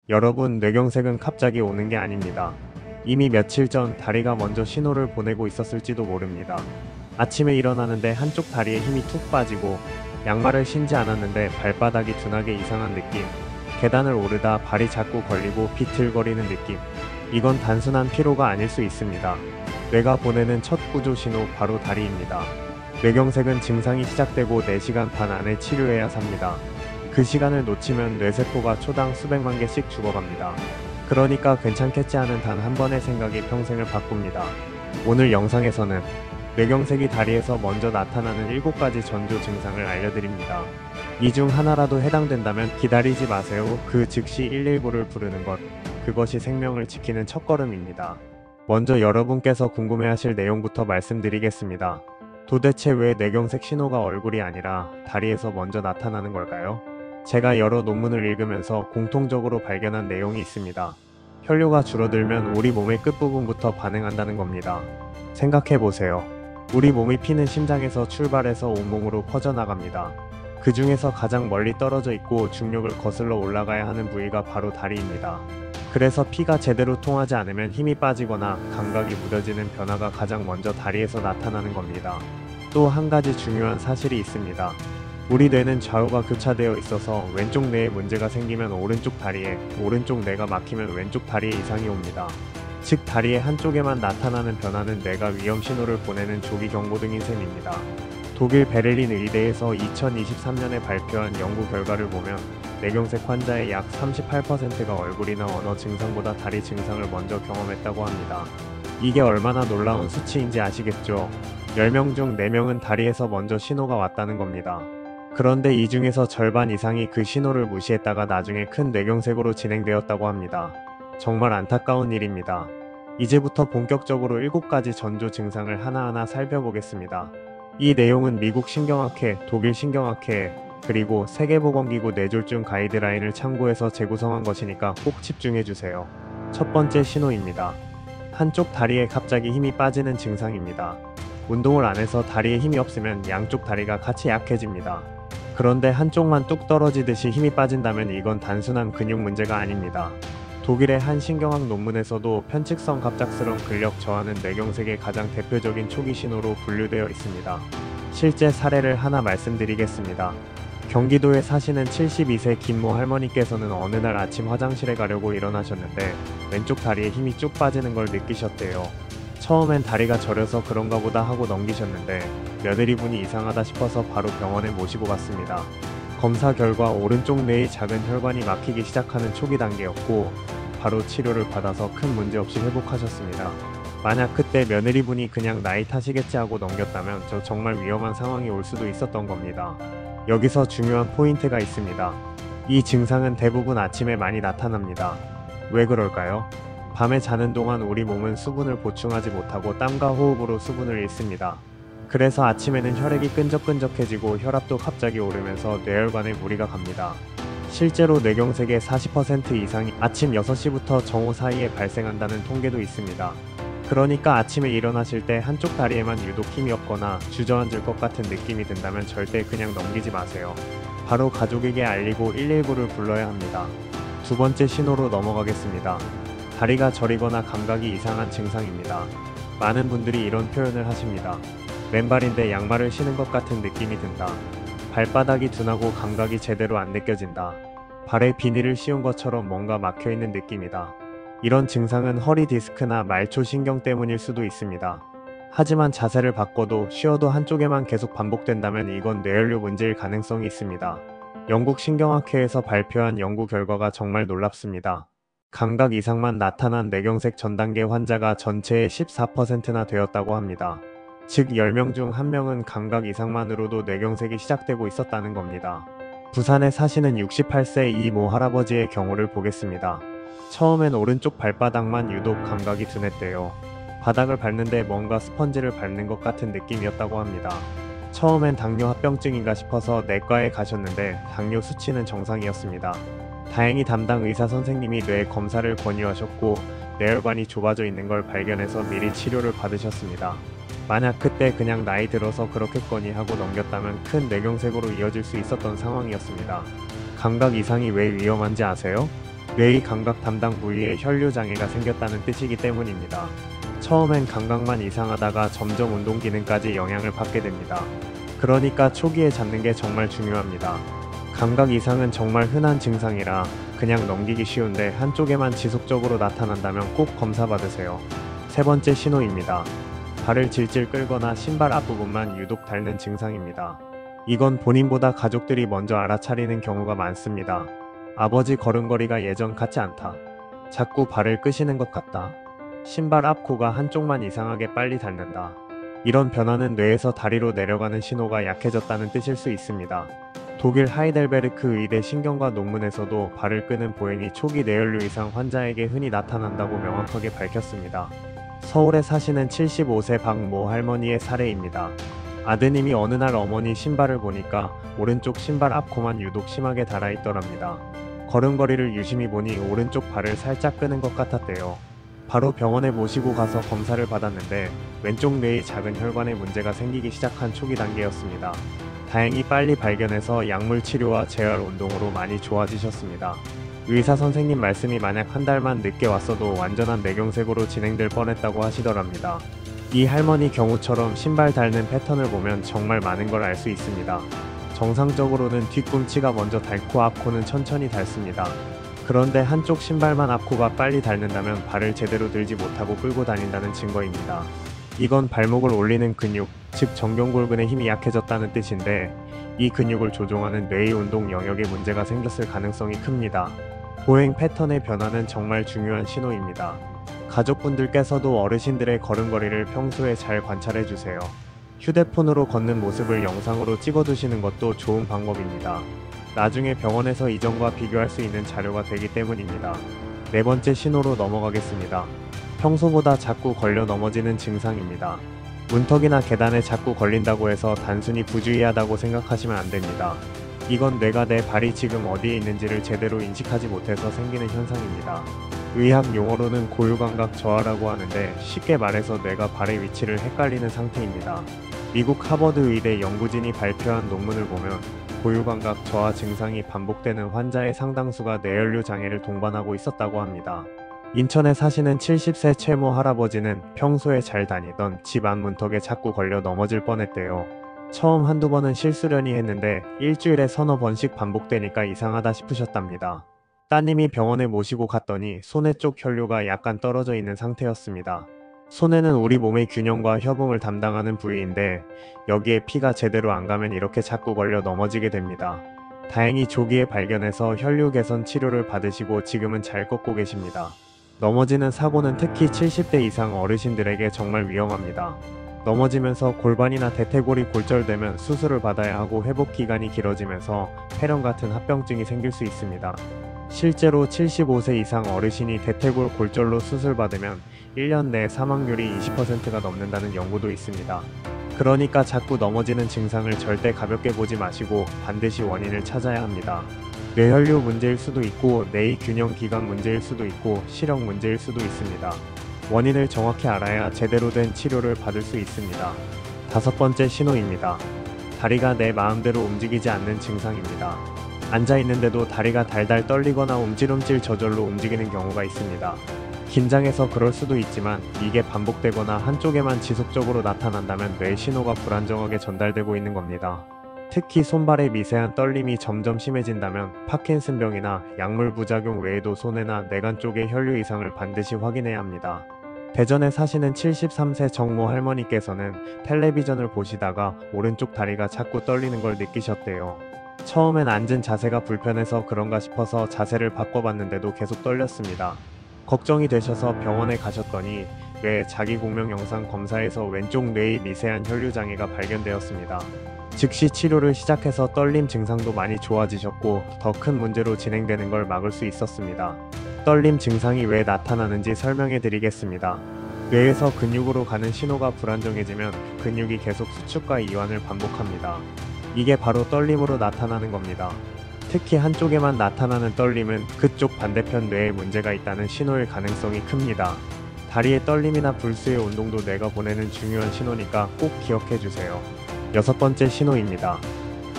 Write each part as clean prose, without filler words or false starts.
여러분, 뇌경색은 갑자기 오는 게 아닙니다. 이미 며칠 전 다리가 먼저 신호를 보내고 있었을지도 모릅니다. 아침에 일어나는데 한쪽 다리에 힘이 툭 빠지고, 양말을 신지 않았는데 발바닥이 둔하게 이상한 느낌, 계단을 오르다 발이 자꾸 걸리고 비틀거리는 느낌. 이건 단순한 피로가 아닐 수 있습니다. 뇌가 보내는 첫 구조 신호, 바로 다리입니다. 뇌경색은 증상이 시작되고 4시간 반 안에 치료해야 삽니다. 그 시간을 놓치면 뇌세포가 초당 수백만 개씩 죽어갑니다. 그러니까 괜찮겠지 하는 단 한 번의 생각이 평생을 바꿉니다. 오늘 영상에서는 뇌경색이 다리에서 먼저 나타나는 7가지 전조 증상을 알려드립니다. 이 중 하나라도 해당된다면 기다리지 마세요. 그 즉시 119를 부르는 것, 그것이 생명을 지키는 첫걸음입니다. 먼저 여러분께서 궁금해하실 내용부터 말씀드리겠습니다. 도대체 왜 뇌경색 신호가 얼굴이 아니라 다리에서 먼저 나타나는 걸까요? 제가 여러 논문을 읽으면서 공통적으로 발견한 내용이 있습니다. 혈류가 줄어들면 우리 몸의 끝부분부터 반응한다는 겁니다. 생각해보세요. 우리 몸의 피는 심장에서 출발해서 온몸으로 퍼져나갑니다. 그 중에서 가장 멀리 떨어져 있고 중력을 거슬러 올라가야 하는 부위가 바로 다리입니다. 그래서 피가 제대로 통하지 않으면 힘이 빠지거나 감각이 무뎌지는 변화가 가장 먼저 다리에서 나타나는 겁니다. 또 한 가지 중요한 사실이 있습니다. 우리 뇌는 좌우가 교차되어 있어서 왼쪽 뇌에 문제가 생기면 오른쪽 다리에, 오른쪽 뇌가 막히면 왼쪽 다리에 이상이 옵니다. 즉 다리의 한쪽에만 나타나는 변화는 뇌가 위험 신호를 보내는 조기 경보등인 셈입니다. 독일 베를린 의대에서 2023년에 발표한 연구 결과를 보면 뇌경색 환자의 약 38%가 얼굴이나 언어 증상보다 다리 증상을 먼저 경험했다고 합니다. 이게 얼마나 놀라운 수치인지 아시겠죠? 10명 중 4명은 다리에서 먼저 신호가 왔다는 겁니다. 그런데 이 중에서 절반 이상이 그 신호를 무시했다가 나중에 큰 뇌경색으로 진행되었다고 합니다. 정말 안타까운 일입니다. 이제부터 본격적으로 7가지 전조 증상을 하나하나 살펴보겠습니다. 이 내용은 미국 신경학회, 독일 신경학회, 그리고 세계보건기구 뇌졸중 가이드라인을 참고해서 재구성한 것이니까 꼭 집중해주세요. 첫 번째 신호입니다. 한쪽 다리에 갑자기 힘이 빠지는 증상입니다. 운동을 안 해서 다리에 힘이 없으면 양쪽 다리가 같이 약해집니다. 그런데 한쪽만 뚝 떨어지듯이 힘이 빠진다면 이건 단순한 근육 문제가 아닙니다. 독일의 한 신경학 논문에서도 편측성 갑작스러운 근력 저하는 뇌경색의 가장 대표적인 초기 신호로 분류되어 있습니다. 실제 사례를 하나 말씀드리겠습니다. 경기도에 사시는 72세 김모 할머니께서는 어느 날 아침 화장실에 가려고 일어나셨는데 왼쪽 다리에 힘이 쭉 빠지는 걸 느끼셨대요. 처음엔 다리가 저려서 그런가 보다 하고 넘기셨는데 며느리분이 이상하다 싶어서 바로 병원에 모시고 갔습니다. 검사 결과 오른쪽 뇌의 작은 혈관이 막히기 시작하는 초기 단계였고 바로 치료를 받아서 큰 문제 없이 회복하셨습니다. 만약 그때 며느리분이 그냥 나이 탓이겠지 하고 넘겼다면 저 정말 위험한 상황이 올 수도 있었던 겁니다. 여기서 중요한 포인트가 있습니다. 이 증상은 대부분 아침에 많이 나타납니다. 왜 그럴까요? 밤에 자는 동안 우리 몸은 수분을 보충하지 못하고 땀과 호흡으로 수분을 잃습니다. 그래서 아침에는 혈액이 끈적끈적해지고 혈압도 갑자기 오르면서 뇌혈관에 무리가 갑니다. 실제로 뇌경색의 40% 이상이 아침 6시부터 정오 사이에 발생한다는 통계도 있습니다. 그러니까 아침에 일어나실 때 한쪽 다리에만 유독 힘이 없거나 주저앉을 것 같은 느낌이 든다면 절대 그냥 넘기지 마세요. 바로 가족에게 알리고 119를 불러야 합니다. 두 번째 신호로 넘어가겠습니다. 다리가 저리거나 감각이 이상한 증상입니다. 많은 분들이 이런 표현을 하십니다. 맨발인데 양말을 신은 것 같은 느낌이 든다. 발바닥이 둔하고 감각이 제대로 안 느껴진다. 발에 비닐을 씌운 것처럼 뭔가 막혀있는 느낌이다. 이런 증상은 허리 디스크나 말초 신경 때문일 수도 있습니다. 하지만 자세를 바꿔도 쉬어도 한쪽에만 계속 반복된다면 이건 뇌혈류 문제일 가능성이 있습니다. 영국 신경학회에서 발표한 연구 결과가 정말 놀랍습니다. 감각 이상만 나타난 뇌경색 전 단계 환자가 전체의 14%나 되었다고 합니다. 즉 10명 중 1명은 감각 이상만으로도 뇌경색이 시작되고 있었다는 겁니다. 부산에 사시는 68세 이모 할아버지의 경우를 보겠습니다. 처음엔 오른쪽 발바닥만 유독 감각이 둔했대요. 바닥을 밟는데 뭔가 스펀지를 밟는 것 같은 느낌이었다고 합니다. 처음엔 당뇨 합병증인가 싶어서 내과에 가셨는데 당뇨 수치는 정상이었습니다. 다행히 담당 의사 선생님이 뇌 검사를 권유하셨고 뇌혈관이 좁아져 있는 걸 발견해서 미리 치료를 받으셨습니다. 만약 그때 그냥 나이 들어서 그렇겠거니 하고 넘겼다면 큰 뇌경색으로 이어질 수 있었던 상황이었습니다. 감각 이상이 왜 위험한지 아세요? 뇌의 감각 담당 부위에 혈류 장애가 생겼다는 뜻이기 때문입니다. 처음엔 감각만 이상하다가 점점 운동 기능까지 영향을 받게 됩니다. 그러니까 초기에 잡는 게 정말 중요합니다. 감각 이상은 정말 흔한 증상이라 그냥 넘기기 쉬운데 한쪽에만 지속적으로 나타난다면 꼭 검사받으세요. 세 번째 신호입니다. 발을 질질 끌거나 신발 앞부분만 유독 닳는 증상입니다. 이건 본인보다 가족들이 먼저 알아차리는 경우가 많습니다. 아버지 걸음걸이가 예전 같지 않다. 자꾸 발을 끄시는 것 같다. 신발 앞코가 한쪽만 이상하게 빨리 닳는다. 이런 변화는 뇌에서 다리로 내려가는 신호가 약해졌다는 뜻일 수 있습니다. 독일 하이델베르크 의대 신경과 논문에서도 발을 끄는 보행이 초기 뇌혈류 이상 환자에게 흔히 나타난다고 명확하게 밝혔습니다. 서울에 사시는 75세 박모 할머니의 사례입니다. 아드님이 어느 날 어머니 신발을 보니까 오른쪽 신발 앞코만 유독 심하게 닳아있더랍니다. 걸음걸이를 유심히 보니 오른쪽 발을 살짝 끄는 것 같았대요. 바로 병원에 모시고 가서 검사를 받았는데 왼쪽 뇌의 작은 혈관에 문제가 생기기 시작한 초기 단계였습니다. 다행히 빨리 발견해서 약물 치료와 재활 운동으로 많이 좋아지셨습니다. 의사 선생님 말씀이 만약 한 달만 늦게 왔어도 완전한 뇌경색으로 진행될 뻔했다고 하시더랍니다. 이 할머니 경우처럼 신발 닳는 패턴을 보면 정말 많은 걸 알 수 있습니다. 정상적으로는 뒤꿈치가 먼저 닳고 앞코는 천천히 닳습니다. 그런데 한쪽 신발만 앞코가 빨리 닳는다면 발을 제대로 들지 못하고 끌고 다닌다는 증거입니다. 이건 발목을 올리는 근육, 즉 정경골근의 힘이 약해졌다는 뜻인데 이 근육을 조종하는 뇌의 운동 영역에 문제가 생겼을 가능성이 큽니다. 보행 패턴의 변화는 정말 중요한 신호입니다. 가족분들께서도 어르신들의 걸음걸이를 평소에 잘 관찰해주세요. 휴대폰으로 걷는 모습을 영상으로 찍어두시는 것도 좋은 방법입니다. 나중에 병원에서 이전과 비교할 수 있는 자료가 되기 때문입니다. 네 번째 신호로 넘어가겠습니다. 평소보다 자꾸 걸려 넘어지는 증상입니다. 문턱이나 계단에 자꾸 걸린다고 해서 단순히 부주의하다고 생각하시면 안 됩니다. 이건 뇌가 내 발이 지금 어디에 있는지를 제대로 인식하지 못해서 생기는 현상입니다. 의학 용어로는 고유감각 저하라고 하는데 쉽게 말해서 뇌가 발의 위치를 헷갈리는 상태입니다. 미국 하버드 의대 연구진이 발표한 논문을 보면 고유감각 저하 증상이 반복되는 환자의 상당수가 뇌혈류 장애를 동반하고 있었다고 합니다. 인천에 사시는 70세 최모 할아버지는 평소에 잘 다니던 집 안 문턱에 자꾸 걸려 넘어질 뻔했대요. 처음 한두 번은 실수려니 했는데 일주일에 서너 번씩 반복되니까 이상하다 싶으셨답니다. 따님이 병원에 모시고 갔더니 손에 쪽 혈류가 약간 떨어져 있는 상태였습니다. 손에는 우리 몸의 균형과 협응을 담당하는 부위인데 여기에 피가 제대로 안 가면 이렇게 자꾸 걸려 넘어지게 됩니다. 다행히 조기에 발견해서 혈류 개선 치료를 받으시고 지금은 잘 걷고 계십니다. 넘어지는 사고는 특히 70대 이상 어르신들에게 정말 위험합니다. 넘어지면서 골반이나 대퇴골이 골절되면 수술을 받아야 하고 회복 기간이 길어지면서 폐렴 같은 합병증이 생길 수 있습니다. 실제로 75세 이상 어르신이 대퇴골 골절로 수술받으면 1년 내 사망률이 20%가 넘는다는 연구도 있습니다. 그러니까 자꾸 넘어지는 증상을 절대 가볍게 보지 마시고 반드시 원인을 찾아야 합니다. 뇌혈류 문제일 수도 있고 뇌의 균형 기관 문제일 수도 있고 시력 문제일 수도 있습니다. 원인을 정확히 알아야 제대로 된 치료를 받을 수 있습니다. 다섯 번째 신호입니다. 다리가 내 마음대로 움직이지 않는 증상입니다. 앉아있는데도 다리가 달달 떨리거나 움찔움찔 저절로 움직이는 경우가 있습니다. 긴장해서 그럴 수도 있지만 이게 반복되거나 한쪽에만 지속적으로 나타난다면 뇌 신호가 불안정하게 전달되고 있는 겁니다. 특히 손발의 미세한 떨림이 점점 심해진다면 파킨슨병이나 약물 부작용 외에도 손해나 뇌간 쪽의 혈류 이상을 반드시 확인해야 합니다. 대전에 사시는 73세 정모 할머니께서는 텔레비전을 보시다가 오른쪽 다리가 자꾸 떨리는 걸 느끼셨대요. 처음엔 앉은 자세가 불편해서 그런가 싶어서 자세를 바꿔봤는데도 계속 떨렸습니다. 걱정이 되셔서 병원에 가셨더니 뇌 자기공명 영상 검사에서 왼쪽 뇌의 미세한 혈류 장애가 발견되었습니다. 즉시 치료를 시작해서 떨림 증상도 많이 좋아지셨고 더 큰 문제로 진행되는 걸 막을 수 있었습니다. 떨림 증상이 왜 나타나는지 설명해 드리겠습니다. 뇌에서 근육으로 가는 신호가 불안정해지면 근육이 계속 수축과 이완을 반복합니다. 이게 바로 떨림으로 나타나는 겁니다. 특히 한쪽에만 나타나는 떨림은 그쪽 반대편 뇌에 문제가 있다는 신호일 가능성이 큽니다. 다리의 떨림이나 불수의 운동도 뇌가 보내는 중요한 신호니까 꼭 기억해 주세요. 여섯 번째 신호입니다.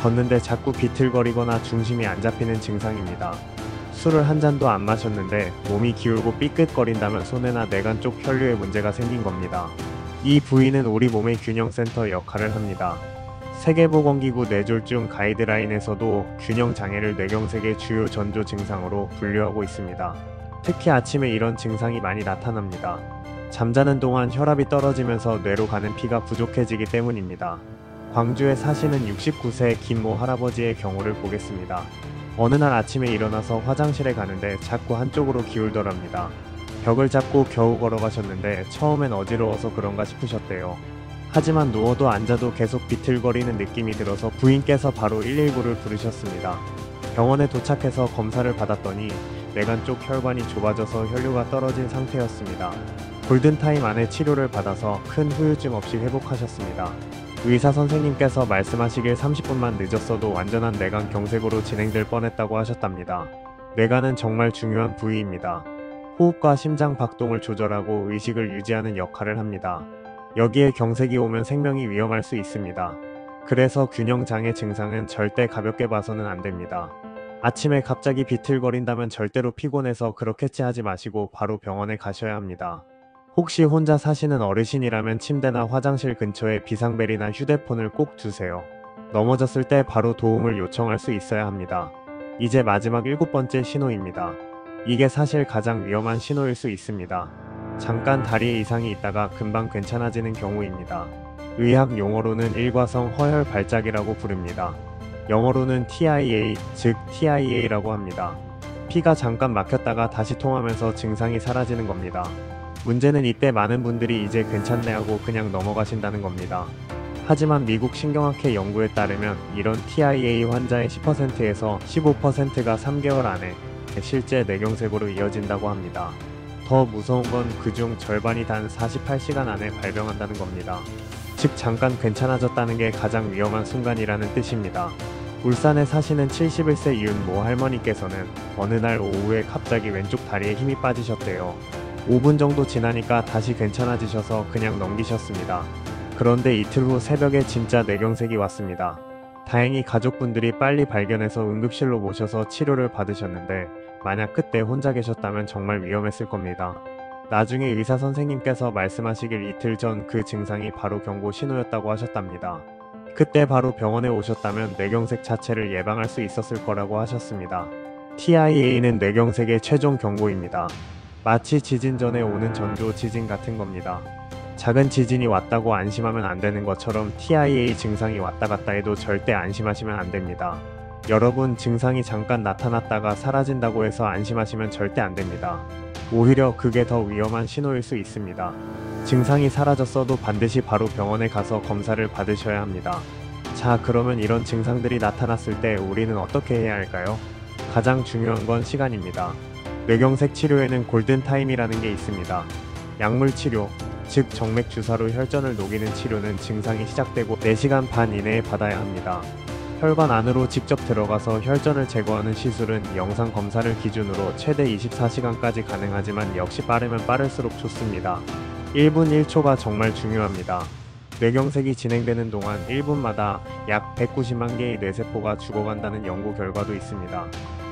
걷는데 자꾸 비틀거리거나 중심이 안 잡히는 증상입니다. 술을 한 잔도 안 마셨는데 몸이 기울고 삐끗거린다면 손해나 내관 쪽 혈류에 문제가 생긴 겁니다. 이 부위는 우리 몸의 균형센터 역할을 합니다. 세계보건기구 뇌졸중 가이드라인에서도 균형장애를 뇌경색의 주요 전조 증상으로 분류하고 있습니다. 특히 아침에 이런 증상이 많이 나타납니다. 잠자는 동안 혈압이 떨어지면서 뇌로 가는 피가 부족해지기 때문입니다. 광주에 사시는 69세 김모 할아버지의 경우를 보겠습니다. 어느 날 아침에 일어나서 화장실에 가는데 자꾸 한쪽으로 기울더랍니다. 벽을 잡고 겨우 걸어가셨는데 처음엔 어지러워서 그런가 싶으셨대요. 하지만 누워도 앉아도 계속 비틀거리는 느낌이 들어서 부인께서 바로 119를 부르셨습니다. 병원에 도착해서 검사를 받았더니 뇌관 쪽 혈관이 좁아져서 혈류가 떨어진 상태였습니다. 골든타임 안에 치료를 받아서 큰 후유증 없이 회복하셨습니다. 의사 선생님께서 말씀하시길 30분만 늦었어도 완전한 뇌관 경색으로 진행될 뻔했다고 하셨답니다. 뇌관은 정말 중요한 부위입니다. 호흡과 심장 박동을 조절하고 의식을 유지하는 역할을 합니다. 여기에 경색이 오면 생명이 위험할 수 있습니다. 그래서 균형장애 증상은 절대 가볍게 봐서는 안 됩니다. 아침에 갑자기 비틀거린다면 절대로 피곤해서 그렇겠지 하지 마시고 바로 병원에 가셔야 합니다. 혹시 혼자 사시는 어르신이라면 침대나 화장실 근처에 비상벨이나 휴대폰을 꼭 두세요. 넘어졌을 때 바로 도움을 요청할 수 있어야 합니다. 이제 마지막 7번째 신호입니다. 이게 사실 가장 위험한 신호일 수 있습니다. 잠깐 다리에 이상이 있다가 금방 괜찮아지는 경우입니다. 의학 용어로는 일과성 허혈 발작이라고 부릅니다. 영어로는 TIA, 즉 TIA라고 합니다. 피가 잠깐 막혔다가 다시 통하면서 증상이 사라지는 겁니다. 문제는 이때 많은 분들이 이제 괜찮네 하고 그냥 넘어가신다는 겁니다. 하지만 미국 신경학회 연구에 따르면 이런 TIA 환자의 10%에서 15%가 3개월 안에 실제 뇌경색으로 이어진다고 합니다. 더 무서운 건 그중 절반이 단 48시간 안에 발병한다는 겁니다. 즉 잠깐 괜찮아졌다는 게 가장 위험한 순간이라는 뜻입니다. 울산에 사시는 71세 윤모 할머니께서는 어느 날 오후에 갑자기 왼쪽 다리에 힘이 빠지셨대요. 5분 정도 지나니까 다시 괜찮아지셔서 그냥 넘기셨습니다. 그런데 이틀 후 새벽에 진짜 뇌경색이 왔습니다. 다행히 가족분들이 빨리 발견해서 응급실로 모셔서 치료를 받으셨는데 만약 그때 혼자 계셨다면 정말 위험했을 겁니다. 나중에 의사 선생님께서 말씀하시길 이틀 전 그 증상이 바로 경고 신호였다고 하셨답니다. 그때 바로 병원에 오셨다면 뇌경색 자체를 예방할 수 있었을 거라고 하셨습니다. TIA는 뇌경색의 최종 경고입니다. 마치 지진 전에 오는 전조 지진 같은 겁니다. 작은 지진이 왔다고 안심하면 안 되는 것처럼 TIA 증상이 왔다 갔다 해도 절대 안심하시면 안 됩니다. 여러분, 증상이 잠깐 나타났다가 사라진다고 해서 안심하시면 절대 안 됩니다. 오히려 그게 더 위험한 신호일 수 있습니다. 증상이 사라졌어도 반드시 바로 병원에 가서 검사를 받으셔야 합니다. 자, 그러면 이런 증상들이 나타났을 때 우리는 어떻게 해야 할까요? 가장 중요한 건 시간입니다. 뇌경색 치료에는 골든타임이라는 게 있습니다. 약물 치료, 즉 정맥 주사로 혈전을 녹이는 치료는 증상이 시작되고 4시간 반 이내에 받아야 합니다. 혈관 안으로 직접 들어가서 혈전을 제거하는 시술은 영상 검사를 기준으로 최대 24시간까지 가능하지만 역시 빠르면 빠를수록 좋습니다. 1분 1초가 정말 중요합니다. 뇌경색이 진행되는 동안 1분마다 약 190만 개의 뇌세포가 죽어간다는 연구 결과도 있습니다.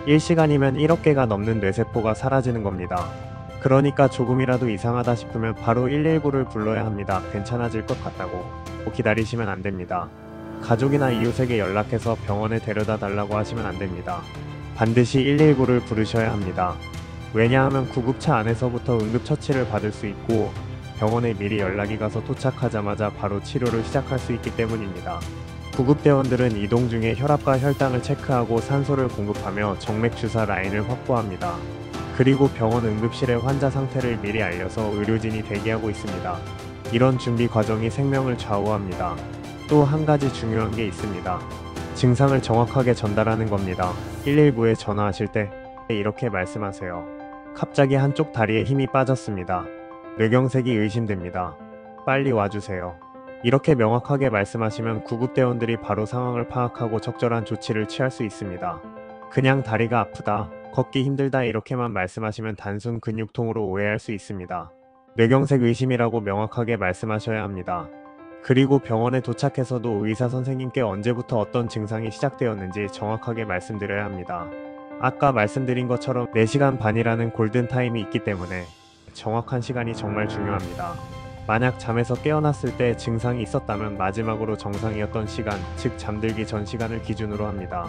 1시간이면 1억 개가 넘는 뇌세포가 사라지는 겁니다. 그러니까 조금이라도 이상하다 싶으면 바로 119를 불러야 합니다. 괜찮아질 것 같다고 기다리시면 안 됩니다. 가족이나 이웃에게 연락해서 병원에 데려다 달라고 하시면 안 됩니다. 반드시 119를 부르셔야 합니다. 왜냐하면 구급차 안에서부터 응급처치를 받을 수 있고 병원에 미리 연락이 가서 도착하자마자 바로 치료를 시작할 수 있기 때문입니다. 구급대원들은 이동 중에 혈압과 혈당을 체크하고 산소를 공급하며 정맥 주사 라인을 확보합니다. 그리고 병원 응급실에 환자 상태를 미리 알려서 의료진이 대기하고 있습니다. 이런 준비 과정이 생명을 좌우합니다. 또 한 가지 중요한 게 있습니다. 증상을 정확하게 전달하는 겁니다. 119에 전화하실 때 이렇게 말씀하세요. 갑자기 한쪽 다리에 힘이 빠졌습니다. 뇌경색이 의심됩니다. 빨리 와주세요. 이렇게 명확하게 말씀하시면 구급대원들이 바로 상황을 파악하고 적절한 조치를 취할 수 있습니다. 그냥 다리가 아프다, 걷기 힘들다 이렇게만 말씀하시면 단순 근육통으로 오해할 수 있습니다. 뇌경색 의심이라고 명확하게 말씀하셔야 합니다. 그리고 병원에 도착해서도 의사 선생님께 언제부터 어떤 증상이 시작되었는지 정확하게 말씀드려야 합니다. 아까 말씀드린 것처럼 4시간 반이라는 골든타임이 있기 때문에 정확한 시간이 정말 중요합니다. 만약 잠에서 깨어났을 때 증상이 있었다면 마지막으로 정상이었던 시간, 즉 잠들기 전 시간을 기준으로 합니다.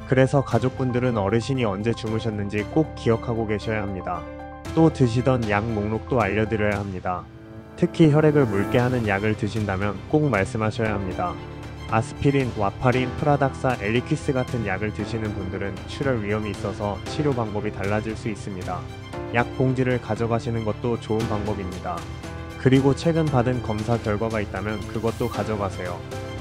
그래서 가족분들은 어르신이 언제 주무셨는지 꼭 기억하고 계셔야 합니다. 또 드시던 약 목록도 알려드려야 합니다. 특히 혈액을 묽게 하는 약을 드신다면 꼭 말씀하셔야 합니다. 아스피린, 와파린, 프라닥사, 엘리퀴스 같은 약을 드시는 분들은 출혈 위험이 있어서 치료 방법이 달라질 수 있습니다. 약 봉지를 가져가시는 것도 좋은 방법입니다. 그리고 최근 받은 검사 결과가 있다면 그것도 가져가세요.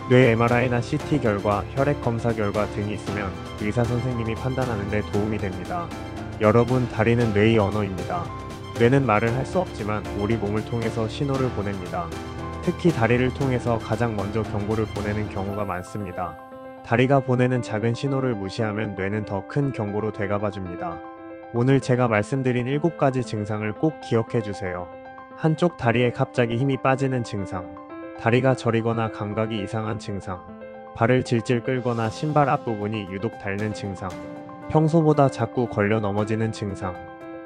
뇌 MRI나 CT 결과, 혈액 검사 결과 등이 있으면 의사 선생님이 판단하는 데 도움이 됩니다. 여러분, 다리는 뇌의 언어입니다. 뇌는 말을 할 수 없지만 우리 몸을 통해서 신호를 보냅니다. 특히 다리를 통해서 가장 먼저 경고를 보내는 경우가 많습니다. 다리가 보내는 작은 신호를 무시하면 뇌는 더 큰 경고로 되갚아 줍니다. 오늘 제가 말씀드린 7가지 증상을 꼭 기억해 주세요. 한쪽 다리에 갑자기 힘이 빠지는 증상, 다리가 저리거나 감각이 이상한 증상, 발을 질질 끌거나 신발 앞부분이 유독 닳는 증상, 평소보다 자꾸 걸려 넘어지는 증상,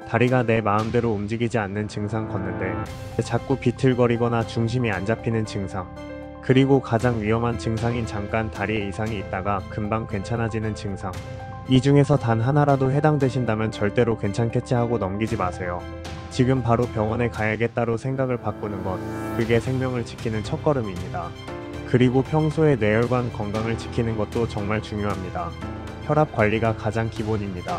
다리가 내 마음대로 움직이지 않는 증상 걷는데 자꾸 비틀거리거나 중심이 안 잡히는 증상, 그리고 가장 위험한 증상인 잠깐 다리에 이상이 있다가 금방 괜찮아지는 증상. 이 중에서 단 하나라도 해당되신다면 절대로 괜찮겠지 하고 넘기지 마세요. 지금 바로 병원에 가야겠다로 생각을 바꾸는 것, 그게 생명을 지키는 첫걸음입니다. 그리고 평소에 뇌혈관 건강을 지키는 것도 정말 중요합니다. 혈압 관리가 가장 기본입니다.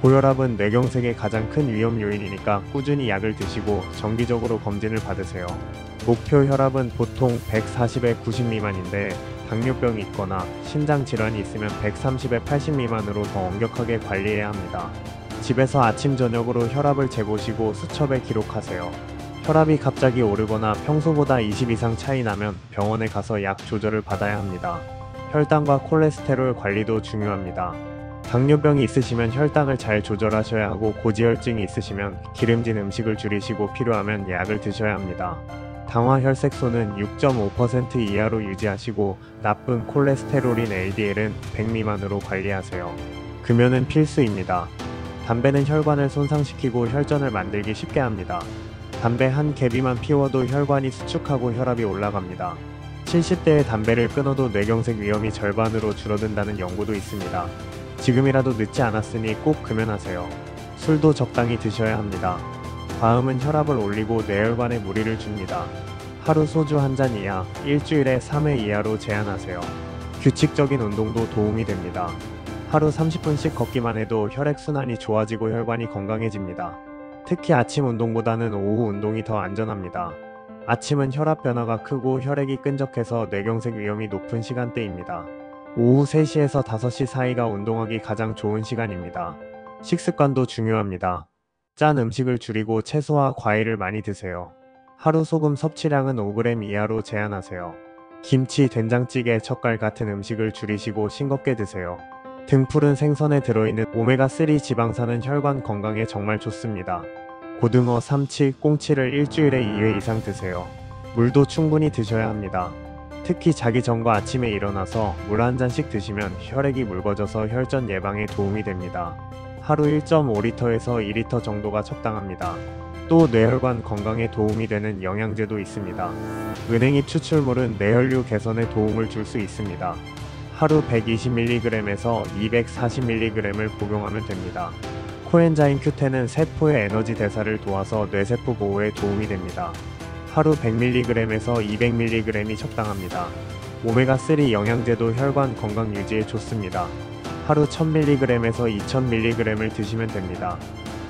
고혈압은 뇌경색의 가장 큰 위험 요인이니까 꾸준히 약을 드시고 정기적으로 검진을 받으세요. 목표 혈압은 보통 140에 90 미만인데 당뇨병이 있거나 심장질환이 있으면 130에 80 미만으로 더 엄격하게 관리해야 합니다. 집에서 아침 저녁으로 혈압을 재보시고 수첩에 기록하세요. 혈압이 갑자기 오르거나 평소보다 20 이상 차이 나면 병원에 가서 약 조절을 받아야 합니다. 혈당과 콜레스테롤 관리도 중요합니다. 당뇨병이 있으시면 혈당을 잘 조절하셔야 하고 고지혈증이 있으시면 기름진 음식을 줄이시고 필요하면 약을 드셔야 합니다. 당화혈색소는 6.5% 이하로 유지하시고 나쁜 콜레스테롤인 LDL은 100 미만으로 관리하세요. 금연은 필수입니다. 담배는 혈관을 손상시키고 혈전을 만들기 쉽게 합니다. 담배 한 개비만 피워도 혈관이 수축하고 혈압이 올라갑니다. 70대에 담배를 끊어도 뇌경색 위험이 절반으로 줄어든다는 연구도 있습니다. 지금이라도 늦지 않았으니 꼭 금연하세요. 술도 적당히 드셔야 합니다. 과음은 혈압을 올리고 뇌혈관에 무리를 줍니다. 하루 소주 한 잔 이하, 일주일에 3회 이하로 제한하세요. 규칙적인 운동도 도움이 됩니다. 하루 30분씩 걷기만 해도 혈액순환이 좋아지고 혈관이 건강해집니다. 특히 아침 운동보다는 오후 운동이 더 안전합니다. 아침은 혈압 변화가 크고 혈액이 끈적해서 뇌경색 위험이 높은 시간대입니다. 오후 3시에서 5시 사이가 운동하기 가장 좋은 시간입니다. 식습관도 중요합니다. 짠 음식을 줄이고 채소와 과일을 많이 드세요. 하루 소금 섭취량은 5g 이하로 제한하세요. 김치, 된장찌개, 젓갈 같은 음식을 줄이시고 싱겁게 드세요. 등푸른 생선에 들어있는 오메가3 지방산은 혈관 건강에 정말 좋습니다. 고등어, 삼치, 꽁치를 일주일에 2회 이상 드세요. 물도 충분히 드셔야 합니다. 특히 자기 전과 아침에 일어나서 물 한 잔씩 드시면 혈액이 묽어져서 혈전 예방에 도움이 됩니다. 하루 1.5리터에서 2리터 정도가 적당합니다. 또 뇌혈관 건강에 도움이 되는 영양제도 있습니다. 은행잎 추출물은 뇌혈류 개선에 도움을 줄 수 있습니다. 하루 120mg에서 240mg을 복용하면 됩니다. 코엔자임 Q10은 세포의 에너지 대사를 도와서 뇌세포 보호에 도움이 됩니다. 하루 100mg에서 200mg이 적당합니다. 오메가3 영양제도 혈관 건강 유지에 좋습니다. 하루 1000mg에서 2000mg을 드시면 됩니다.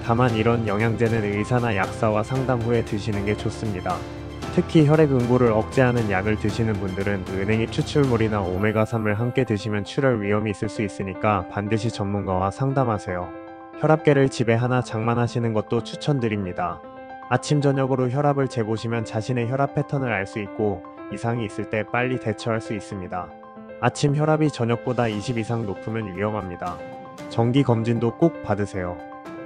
다만 이런 영양제는 의사나 약사와 상담 후에 드시는 게 좋습니다. 특히 혈액 응고를 억제하는 약을 드시는 분들은 은행잎 추출물이나 오메가3을 함께 드시면 출혈 위험이 있을 수 있으니까 반드시 전문가와 상담하세요. 혈압계를 집에 하나 장만하시는 것도 추천드립니다. 아침 저녁으로 혈압을 재보시면 자신의 혈압 패턴을 알 수 있고 이상이 있을 때 빨리 대처할 수 있습니다. 아침 혈압이 저녁보다 20 이상 높으면 위험합니다. 정기 검진도 꼭 받으세요.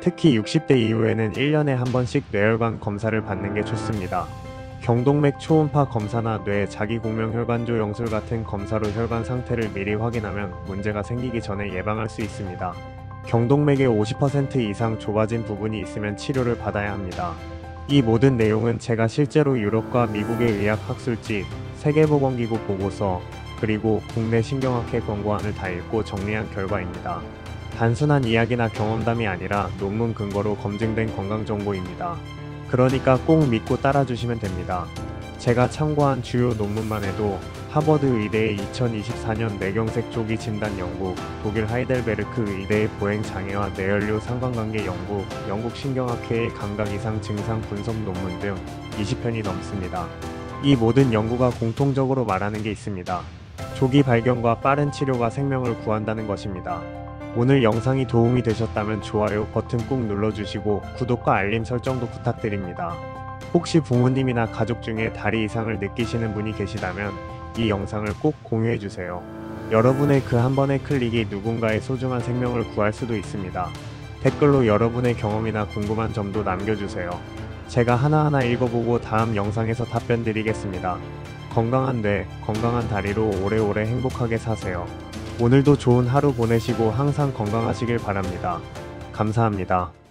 특히 60대 이후에는 1년에 한 번씩 뇌혈관 검사를 받는 게 좋습니다. 경동맥 초음파 검사나 뇌 자기공명혈관조 영술 같은 검사로 혈관 상태를 미리 확인하면 문제가 생기기 전에 예방할 수 있습니다. 경동맥의 50% 이상 좁아진 부분이 있으면 치료를 받아야 합니다. 이 모든 내용은 제가 실제로 유럽과 미국의 의학학술지, 세계보건기구 보고서, 그리고 국내 신경학회 권고안을 다 읽고 정리한 결과입니다. 단순한 이야기나 경험담이 아니라 논문 근거로 검증된 건강정보입니다. 그러니까 꼭 믿고 따라주시면 됩니다. 제가 참고한 주요 논문만 해도 하버드 의대의 2024년 뇌경색 조기 진단 연구, 독일 하이델베르크 의대의 보행 장애와 뇌연료 상관관계 연구, 영국 신경학회의 감각 이상 증상 분석 논문 등 20편이 넘습니다. 이 모든 연구가 공통적으로 말하는 게 있습니다. 조기 발견과 빠른 치료가 생명을 구한다는 것입니다. 오늘 영상이 도움이 되셨다면 좋아요 버튼 꾹 눌러주시고 구독과 알림 설정도 부탁드립니다. 혹시 부모님이나 가족 중에 다리 이상을 느끼시는 분이 계시다면 이 영상을 꼭 공유해주세요. 여러분의 그 한 번의 클릭이 누군가의 소중한 생명을 구할 수도 있습니다. 댓글로 여러분의 경험이나 궁금한 점도 남겨주세요. 제가 하나하나 읽어보고 다음 영상에서 답변 드리겠습니다. 건강한 뇌, 건강한 다리로 오래오래 행복하게 사세요. 오늘도 좋은 하루 보내시고 항상 건강하시길 바랍니다. 감사합니다.